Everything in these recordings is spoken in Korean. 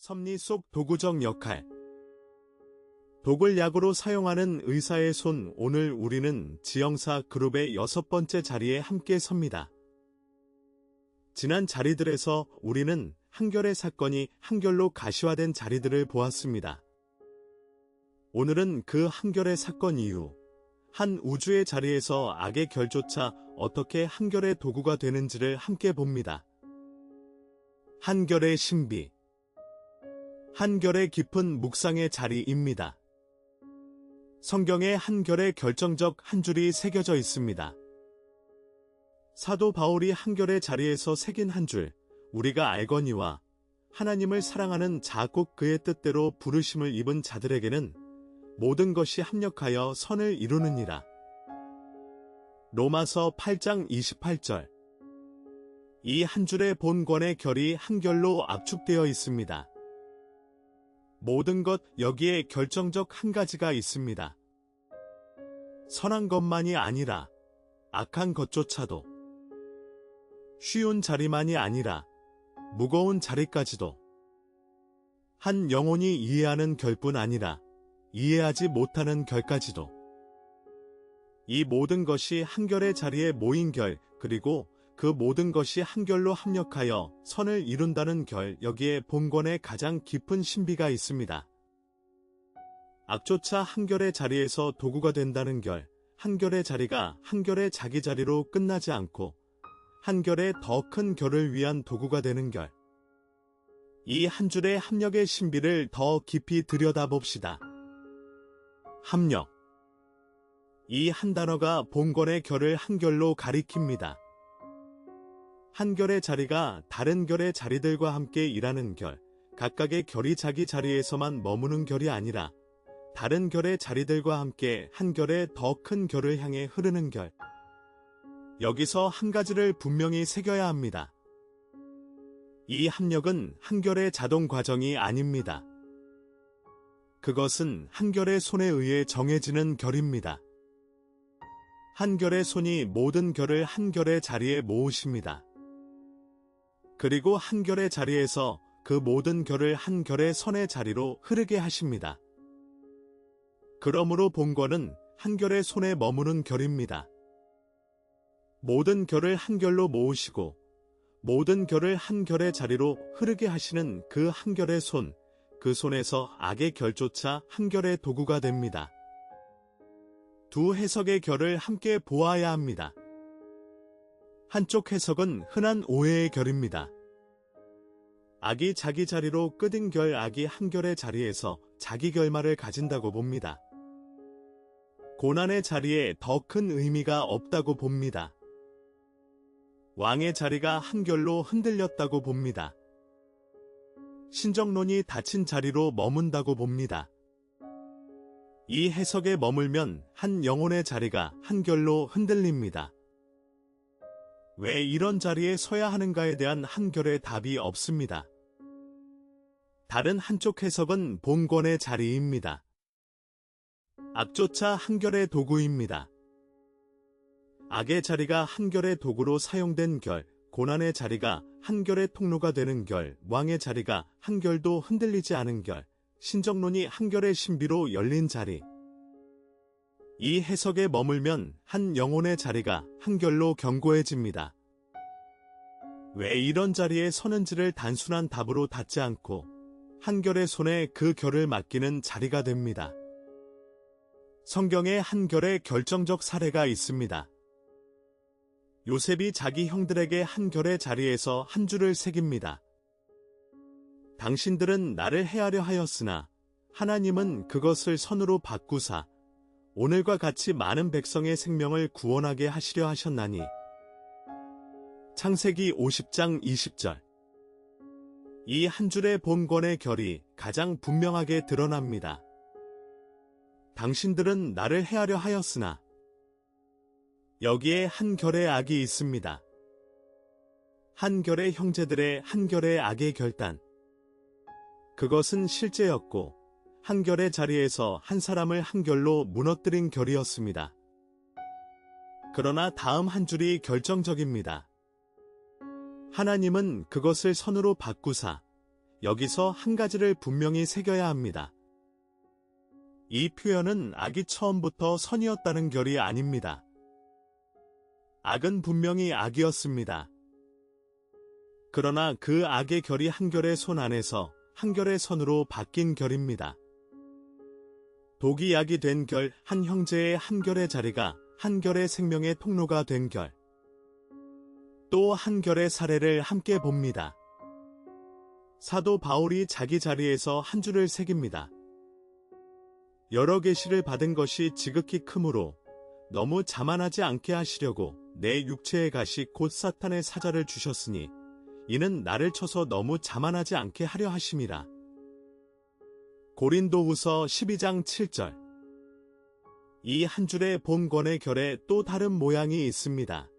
섭리 속 도구적 역할. 독을 약으로 사용하는 의사의 손. 오늘 우리는 지형사 그룹의 6번째 자리에 함께 섭니다. 지난 자리들에서 우리는 한결의 사건이 한결로 가시화된 자리들을 보았습니다. 오늘은 그 한결의 사건 이후 한 우주의 자리에서 악의 결조차 어떻게 한결의 도구가 되는지를 함께 봅니다. 한결의 신비. 한결의 깊은 묵상의 자리입니다. 성경에 한결의 결정적 한 줄이 새겨져 있습니다. 사도 바울이 한결의 자리에서 새긴 한 줄, 우리가 알거니와 하나님을 사랑하는 자 곧 그의 뜻대로 부르심을 입은 자들에게는 모든 것이 합력하여 선을 이루느니라. 로마서 8장 28절. 이 한 줄의 본권의 결이 한결로 압축되어 있습니다. 모든 것 여기에 결정적 한 가지가 있습니다. 선한 것만이 아니라 악한 것조차도, 쉬운 자리만이 아니라 무거운 자리까지도, 한 영혼이 이해하는 결뿐 아니라 이해하지 못하는 결까지도, 이 모든 것이 한결의 자리에 모인 결, 그리고 그 모든 것이 한결로 합력하여 선을 이룬다는 결, 여기에 본권의 가장 깊은 신비가 있습니다. 악조차 한결의 자리에서 도구가 된다는 결, 한결의 자리가 한결의 자기 자리로 끝나지 않고 한결의 더 큰 결을 위한 도구가 되는 결. 이 한 줄의 합력의 신비를 더 깊이 들여다봅시다. 합력. 이 한 단어가 본권의 결을 한결로 가리킵니다. 한결의 자리가 다른 결의 자리들과 함께 일하는 결, 각각의 결이 자기 자리에서만 머무는 결이 아니라 다른 결의 자리들과 함께 한 결의 더 큰 결을 향해 흐르는 결. 여기서 한 가지를 분명히 새겨야 합니다. 이 합력은 한 결의 자동 과정이 아닙니다. 그것은 한 결의 손에 의해 정해지는 결입니다. 한 결의 손이 모든 결을 한 결의 자리에 모으십니다. 그리고 한 결의 자리에서 그 모든 결을 한 결의 선의 자리로 흐르게 하십니다. 그러므로 본권은 한 결의 손에 머무는 결입니다. 모든 결을 한 결로 모으시고 모든 결을 한 결의 자리로 흐르게 하시는 그 한 결의 손, 그 손에서 악의 결조차 한 결의 도구가 됩니다. 두 해석의 결을 함께 보아야 합니다. 한쪽 해석은 흔한 오해의 결입니다. 악이 자기 자리로 끄든 결, 악이 한 결의 자리에서 자기 결말을 가진다고 봅니다. 고난의 자리에 더 큰 의미가 없다고 봅니다. 왕의 자리가 한 결로 흔들렸다고 봅니다. 신정론이 닫힌 자리로 머문다고 봅니다. 이 해석에 머물면 한 영혼의 자리가 한 결로 흔들립니다. 왜 이런 자리에 서야 하는가에 대한 한결의 답이 없습니다. 다른 한쪽 해석은 본권의 자리입니다. 악조차 한결의 도구입니다. 악의 자리가 한결의 도구로 사용된 결, 고난의 자리가 한결의 통로가 되는 결, 왕의 자리가 한결도 흔들리지 않은 결, 신정론이 한결의 신비로 열린 자리. 이 해석에 머물면 한 영혼의 자리가 한결로 견고해집니다. 왜 이런 자리에 서는지를 단순한 답으로 닫지 않고 한결의 손에 그 결을 맡기는 자리가 됩니다. 성경에 한결의 결정적 사례가 있습니다. 요셉이 자기 형들에게 한결의 자리에서 한 줄을 새깁니다. 당신들은 나를 해하려 하였으나 하나님은 그것을 선으로 바꾸사 오늘과 같이 많은 백성의 생명을 구원하게 하시려 하셨나니. 창세기 50장 20절. 이 한 줄의 본권의 결이 가장 분명하게 드러납니다. 당신들은 나를 해하려 하였으나 여기에 한 결의 악이 있습니다. 한 결의 형제들의 한 결의 악의 결단. 그것은 실제였고 한 결의 자리에서 한 사람을 한 결로 무너뜨린 결이었습니다. 그러나 다음 한 줄이 결정적입니다. 하나님은 그것을 선으로 바꾸사 여기서 한 가지를 분명히 새겨야 합니다. 이 표현은 악이 처음부터 선이었다는 결이 아닙니다. 악은 분명히 악이었습니다. 그러나 그 악의 결이 한결의 손 안에서 한결의 선으로 바뀐 결입니다. 독이 약이 된 결, 한 형제의 한결의 자리가 한결의 생명의 통로가 된 결. 또 한결의 사례를 함께 봅니다. 사도 바울이 자기 자리에서 한 줄을 새깁니다. 여러 계시를 받은 것이 지극히 크므로 너무 자만하지 않게 하시려고 내 육체의 가시 곧 사탄의 사자를 주셨으니 이는 나를 쳐서 너무 자만하지 않게 하려 하심이라. 고린도후서 12장 7절. 이 한 줄의 본권의 결에 또 다른 모양이 있습니다.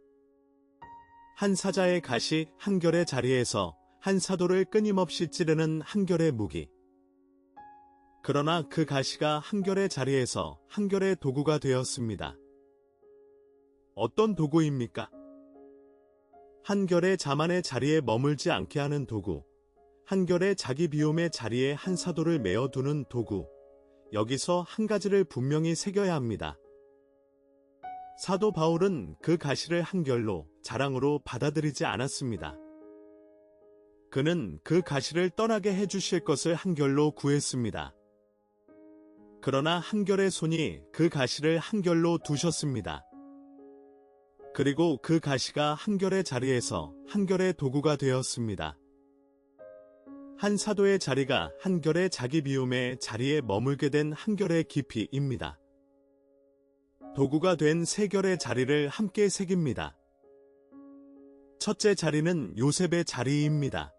한 사자의 가시 한 결의 자리에서 한 사도를 끊임없이 찌르는 한 결의 무기. 그러나 그 가시가 한 결의 자리에서 한 결의 도구가 되었습니다. 어떤 도구입니까? 한 결의 자만의 자리에 머물지 않게 하는 도구, 한 결의 자기 비움의 자리에 한 사도를 메어두는 도구. 여기서 한 가지를 분명히 새겨야 합니다. 사도 바울은 그 가시를 한 결로 자랑으로 받아들이지 않았습니다. 그는 그 가시를 떠나게 해주실 것을 한 결로 구했습니다. 그러나 한 결의 손이 그 가시를 한 결로 두셨습니다. 그리고 그 가시가 한 결의 자리에서 한 결의 도구가 되었습니다. 한 사도의 자리가 한 결의 자기 비움의 자리에 머물게 된 한 결의 깊이입니다. 도구가 된 세 결의 자리를 함께 새깁니다. 첫째 자리는 요셉의 자리입니다.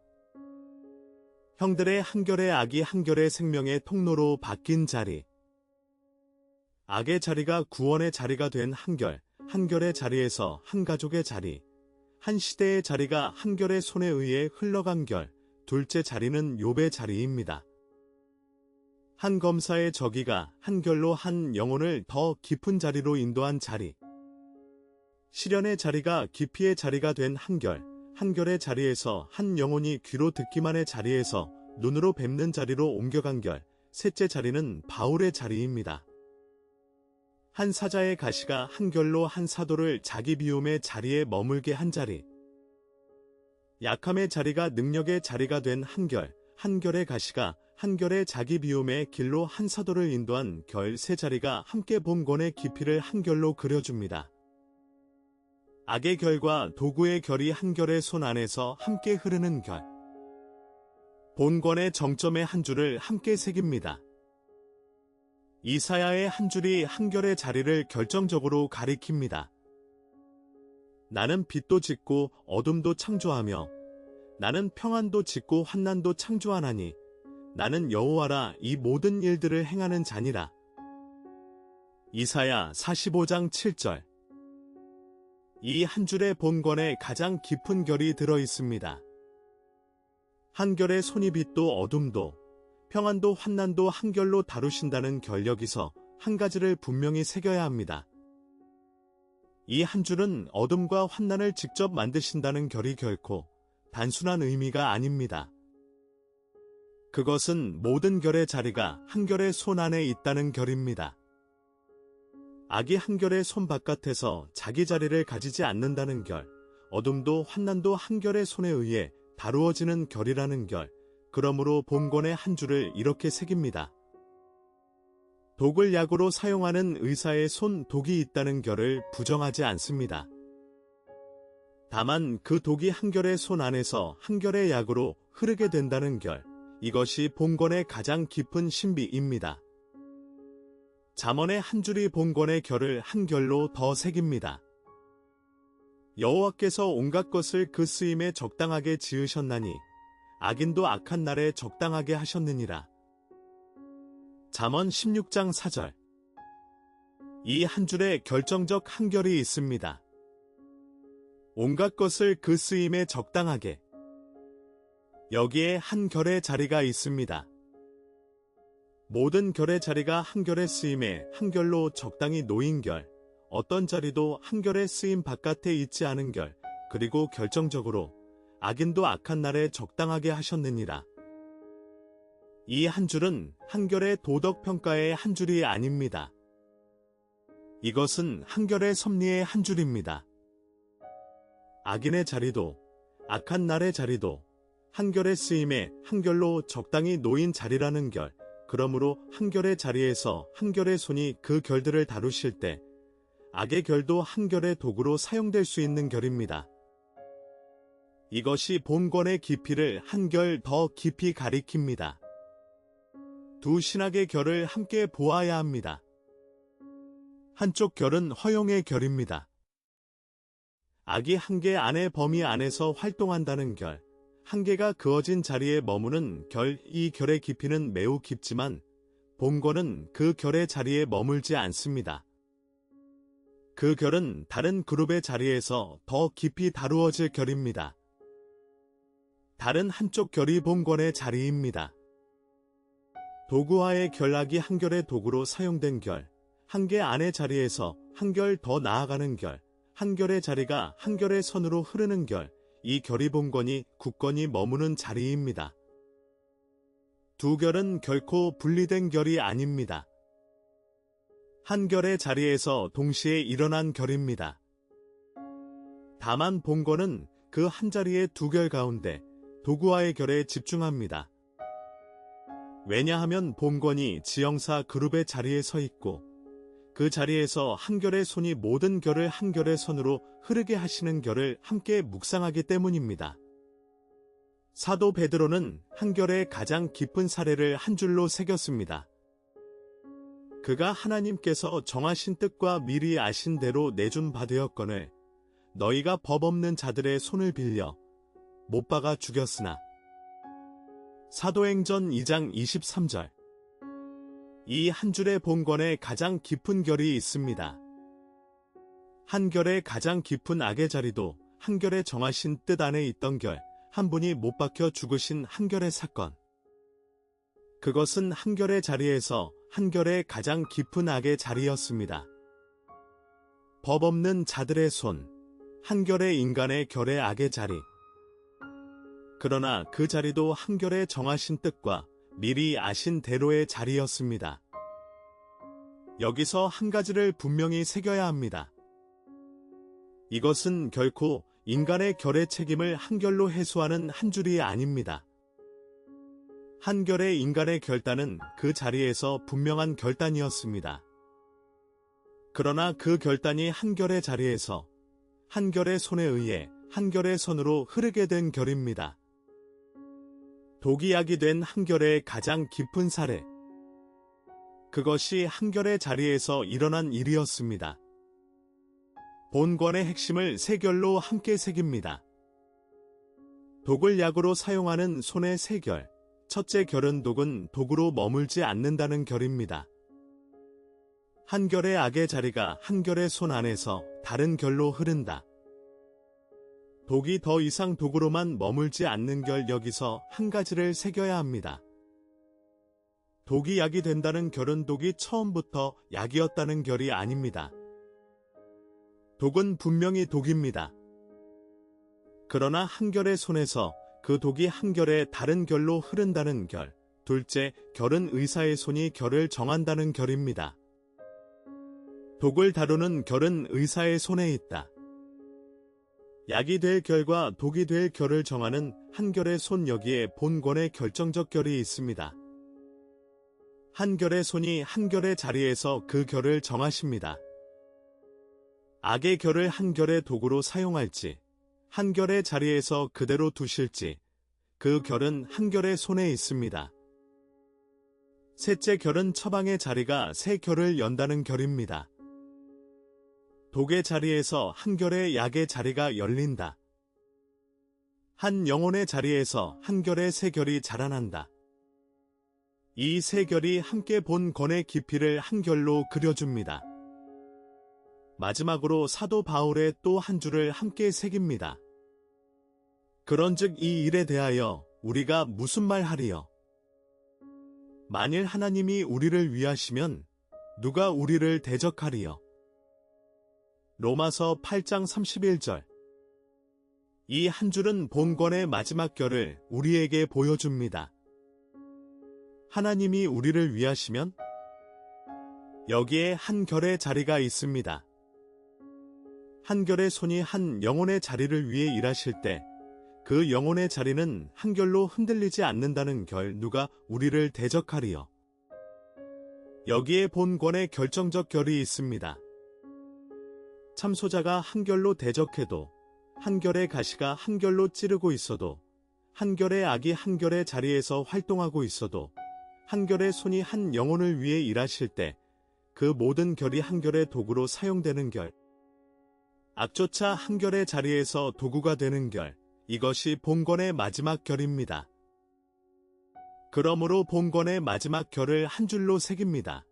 형들의 한 결의 악이 한 결의 생명의 통로로 바뀐 자리. 악의 자리가 구원의 자리가 된 한 결의 자리에서 한 가족의 자리, 한 시대의 자리가 한 결의 손에 의해 흘러간 결. 둘째 자리는 욥의 자리입니다. 한 검사의 저기가 한 결로 한 영혼을 더 깊은 자리로 인도한 자리. 시련의 자리가 깊이의 자리가 된 한 결의 자리에서 한 영혼이 귀로 듣기만의 자리에서 눈으로 뵙는 자리로 옮겨간 결. 셋째 자리는 바울의 자리입니다. 한 사자의 가시가 한 결로 한 사도를 자기 비움의 자리에 머물게 한 자리. 약함의 자리가 능력의 자리가 된 한 결의 가시가 한 결의 자기 비움의 길로 한 사도를 인도한 결. 세 자리가 함께 본권의 깊이를 한 결로 그려줍니다. 악의 결과 도구의 결이 한 결의 손 안에서 함께 흐르는 결. 본권의 정점의 한 줄을 함께 새깁니다. 이사야의 한 줄이 한 결의 자리를 결정적으로 가리킵니다. 나는 빛도 짓고 어둠도 창조하며 나는 평안도 짓고 환난도 창조하나니 나는 여호와라 이 모든 일들을 행하는 자니라. 이사야 45장 7절. 이 한 줄의 본권에 가장 깊은 결이 들어 있습니다. 한 결의 손이 빛도 어둠도 평안도 환난도 한 결로 다루신다는 결. 여기서 한 가지를 분명히 새겨야 합니다. 이 한 줄은 어둠과 환난을 직접 만드신다는 결이 결코 단순한 의미가 아닙니다. 그것은 모든 결의 자리가 한 결의 손 안에 있다는 결입니다. 악이 한 결의 손 바깥에서 자기 자리를 가지지 않는다는 결, 어둠도 환난도 한 결의 손에 의해 다루어지는 결이라는 결. 그러므로 본권의 한 줄을 이렇게 새깁니다. 독을 약으로 사용하는 의사의 손 독이 있다는 결을 부정하지 않습니다. 다만 그 독이 한 결의 손 안에서 한 결의 약으로 흐르게 된다는 결. 이것이 본권의 가장 깊은 신비입니다. 잠언의 한 줄이 본권의 결을 한 결로 더 새깁니다. 여호와께서 온갖 것을 그 쓰임에 적당하게 지으셨나니 악인도 악한 날에 적당하게 하셨느니라. 잠언 16장 4절. 이 한 줄에 결정적 한결이 있습니다. 온갖 것을 그 쓰임에 적당하게. 여기에 한 결의 자리가 있습니다. 모든 결의 자리가 한 결의 쓰임에 한 결로 적당히 놓인 결. 어떤 자리도 한 결의 쓰임 바깥에 있지 않은 결. 그리고 결정적으로 악인도 악한 날에 적당하게 하셨느니라. 이 한 줄은 한결의 도덕평가의 한 줄이 아닙니다. 이것은 한결의 섭리의 한 줄입니다. 악인의 자리도 악한 날의 자리도 한결의 쓰임에 한결로 적당히 놓인 자리라는 결. 그러므로 한결의 자리에서 한결의 손이 그 결들을 다루실 때 악의 결도 한결의 도구로 사용될 수 있는 결입니다. 이것이 본권의 깊이를 한결 더 깊이 가리킵니다. 두 신학의 결을 함께 보아야 합니다. 한쪽 결은 허용의 결입니다. 악이 한계 안의 범위 안에서 활동한다는 결, 한계가 그어진 자리에 머무는 결, 이 결의 깊이는 매우 깊지만 본권은 그 결의 자리에 머물지 않습니다. 그 결은 다른 그룹의 자리에서 더 깊이 다루어질 결입니다. 다른 한쪽 결이 본권의 자리입니다. 도구와의 결락이 한결의 도구로 사용된 결, 한계 안의 자리에서 한결 더 나아가는 결, 한결의 자리가 한결의 선으로 흐르는 결, 이 결이 본권이 굳건히 머무는 자리입니다. 두 결은 결코 분리된 결이 아닙니다. 한 결의 자리에서 동시에 일어난 결입니다. 다만 본권은 그 한 자리의 두 결 가운데 도구와의 결에 집중합니다. 왜냐하면 본권이 지형사 그룹의 자리에 서 있고 그 자리에서 한결의 손이 모든 결을 한결의 선으로 흐르게 하시는 결을 함께 묵상하기 때문입니다. 사도 베드로는 한결의 가장 깊은 사례를 한 줄로 새겼습니다. 그가 하나님께서 정하신 뜻과 미리 아신 대로 내준 바 되었거늘 너희가 법 없는 자들의 손을 빌려 못 박아 죽였으나. 사도행전 2장 23절. 이 한 줄의 본권에 가장 깊은 결이 있습니다. 한 결의 가장 깊은 악의 자리도 한 결의 정하신 뜻 안에 있던 결, 한 분이 못 박혀 죽으신 한 결의 사건. 그것은 한 결의 자리에서 한 결의 가장 깊은 악의 자리였습니다. 법 없는 자들의 손, 한 결의 인간의 결의 악의 자리. 그러나 그 자리도 한 결의 정하신 뜻과 미리 아신 대로의 자리였습니다. 여기서 한 가지를 분명히 새겨야 합니다. 이것은 결코 인간의 결의 책임을 한 결로 해소하는 한 줄이 아닙니다. 한 결의 인간의 결단은 그 자리에서 분명한 결단이었습니다. 그러나 그 결단이 한 결의 자리에서 한 결의 손에 의해 한 결의 선으로 흐르게 된 결입니다. 독이약이 된 한결의 가장 깊은 사례. 그것이 한결의 자리에서 일어난 일이었습니다. 본권의 핵심을 세 결로 함께 새깁니다. 독을 약으로 사용하는 손의 세 결. 첫째 결은 독은 독으로 머물지 않는다는 결입니다. 한 결의 악의 자리가 한 결의 손 안에서 다른 결로 흐른다. 독이 더 이상 독으로만 머물지 않는 결. 여기서 한 가지를 새겨야 합니다. 독이 약이 된다는 결은 독이 처음부터 약이었다는 결이 아닙니다. 독은 분명히 독입니다. 그러나 한 결의 손에서 그 독이 한 결의 다른 결로 흐른다는 결. 둘째 결은 의사의 손이 결을 정한다는 결입니다. 독을 다루는 결은 의사의 손에 있다. 약이 될 결과 독이 될 결을 정하는 한 결의 손, 여기에 본권의 결정적 결이 있습니다. 한 결의 손이 한 결의 자리에서 그 결을 정하십니다. 악의 결을 한 결의 도구로 사용할지, 한 결의 자리에서 그대로 두실지, 그 결은 한 결의 손에 있습니다. 셋째 결은 처방의 자리가 세 결을 연다는 결입니다. 독의 자리에서 한 결의 약의 자리가 열린다. 한 영혼의 자리에서 한 결의 세 결이 자라난다. 이 세 결이 함께 본권의 깊이를 한 결로 그려줍니다. 마지막으로 사도 바울의 또 한 줄을 함께 새깁니다. 그런즉 이 일에 대하여 우리가 무슨 말 하리요? 만일 하나님이 우리를 위하시면 누가 우리를 대적하리요? 로마서 8장 31절. 이 한 줄은 본권의 마지막 결을 우리에게 보여줍니다. 하나님이 우리를 위하시면 여기에 한 결의 자리가 있습니다. 한 결의 손이 한 영혼의 자리를 위해 일하실 때 그 영혼의 자리는 한 결로 흔들리지 않는다는 결. 누가 우리를 대적하리요. 여기에 본권의 결정적 결이 있습니다. 참소자가 한 결로 대적해도, 한 결의 가시가 한 결로 찌르고 있어도, 한 결의 악이 한 결의 자리에서 활동하고 있어도, 한 결의 손이 한 영혼을 위해 일하실 때 그 모든 결이 한 결의 도구로 사용되는 결. 악조차 한 결의 자리에서 도구가 되는 결. 이것이 본권의 마지막 결입니다. 그러므로 본권의 마지막 결을 한 줄로 새깁니다.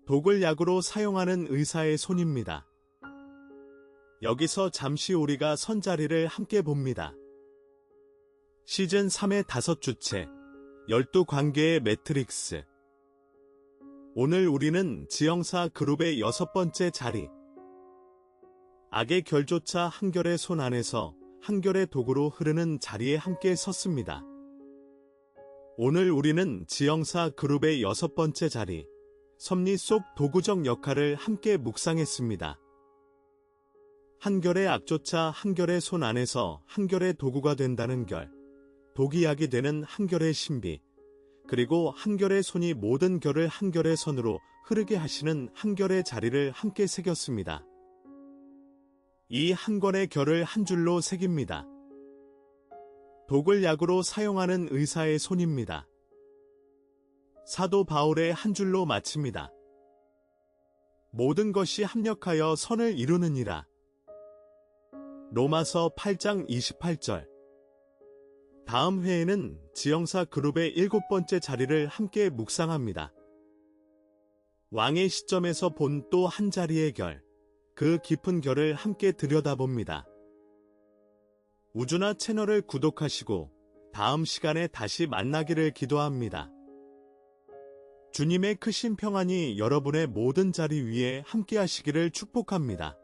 독을 약으로 사용하는 의사의 손입니다. 여기서 잠시 우리가 선자리를 함께 봅니다. 시즌 3의 5주체, 12관계의 매트릭스. 오늘 우리는 지형사 그룹의 6번째 자리, 악의 결조차 한 결의 손 안에서 한 결의 도구로 흐르는 자리에 함께 섰습니다. 오늘 우리는 지형사 그룹의 6번째 자리, 섭리 속 도구적 역할을 함께 묵상했습니다. 한 결의 악조차 한 결의 손 안에서 한 결의 도구가 된다는 결, 독이약이 되는 한 결의 신비, 그리고 한 결의 손이 모든 결을 한 결의 선으로 흐르게 하시는 한 결의 자리를 함께 새겼습니다. 이 한 권의 결을 한 줄로 새깁니다. 독을 약으로 사용하는 의사의 손입니다. 사도 바울의 한 줄로 마칩니다. 모든 것이 합력하여 선을 이루느니라. 로마서 8장 28절. 다음 회에는 지형사 그룹의 7번째 자리를 함께 묵상합니다. 왕의 시점에서 본 또 한 자리의 결, 그 깊은 결을 함께 들여다봅니다. 우주나 채널을 구독하시고 다음 시간에 다시 만나기를 기도합니다. 주님의 크신 평안이 여러분의 모든 자리 위에 함께 하시기를 축복합니다.